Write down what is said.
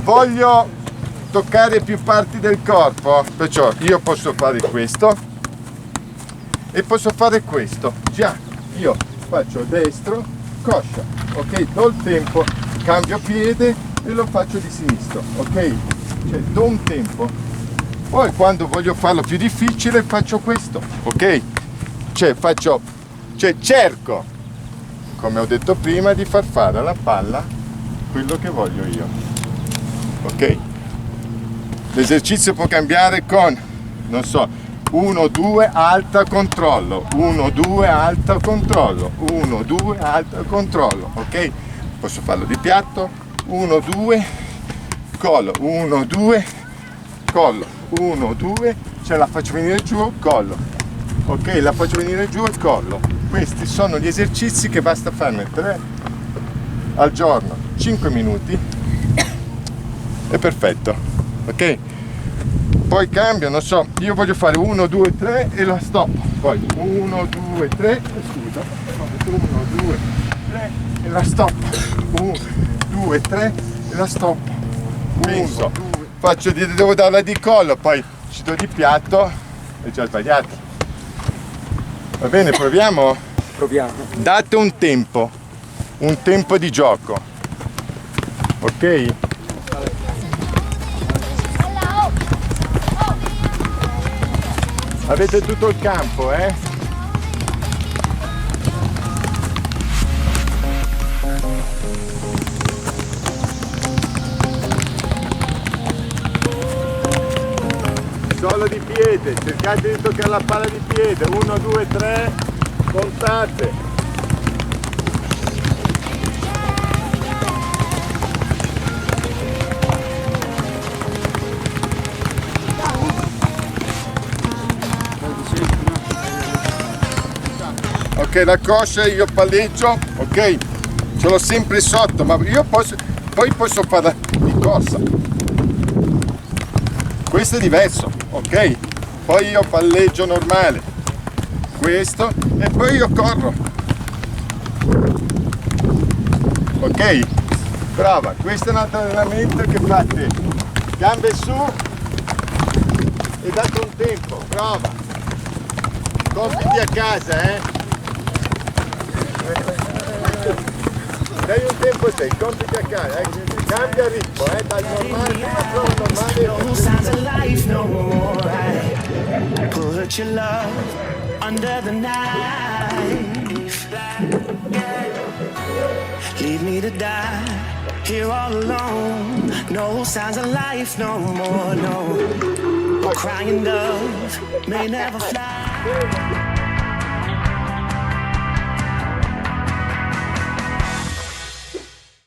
voglio toccare più parti del corpo, perciò io posso fare questo e posso fare questo. Già, io faccio destro, coscia, ok? Do il tempo, cambio piede e lo faccio di sinistro, ok? Cioè do un tempo. Poi quando voglio farlo più difficile faccio questo, ok? Cerco, come ho detto prima, di far fare alla palla quello che voglio io, ok? L'esercizio può cambiare con, non so, 1-2 alta controllo, 1-2 alta controllo, 1-2 alta controllo, ok? Posso farlo di piatto, 1-2 collo, 1-2 collo, 1-2, ce la faccio venire giù, collo, ok? La faccio venire giù e collo. Questi sono gli esercizi che basta farne 3 al giorno, 5 minuti, è perfetto, ok? Poi cambio, non so, io voglio fare 1, 2, 3 e la stop, poi 1, 2, 3, scusa, 1, 2, 3 e la stop, 1, 2, 3 e la stop, penso, faccio devo darla di collo, poi ci do di piatto e già sbagliato. Va bene, proviamo? Proviamo. Date un tempo di gioco, ok? Avete tutto il campo, eh? Solo di piede, cercate di toccare la palla di piede, 1, 2, 3, contate. Ok, la coscia io palleggio, ok, ce l'ho sempre sotto, ma io posso farla di corsa. Questo è diverso, ok? Poi io palleggio normale, questo, e poi io corro. Ok? Brava, questo è un altro allenamento che fate. Gambe su e date un tempo, brava. Compiti a casa, eh? Dai un tempo a te, compiti a casa, cambia ritmo, dal normale, No signs of life no more. Put your love under the knife. Leave me to die here all alone. No signs of life no more, no. A crying dove may never fly.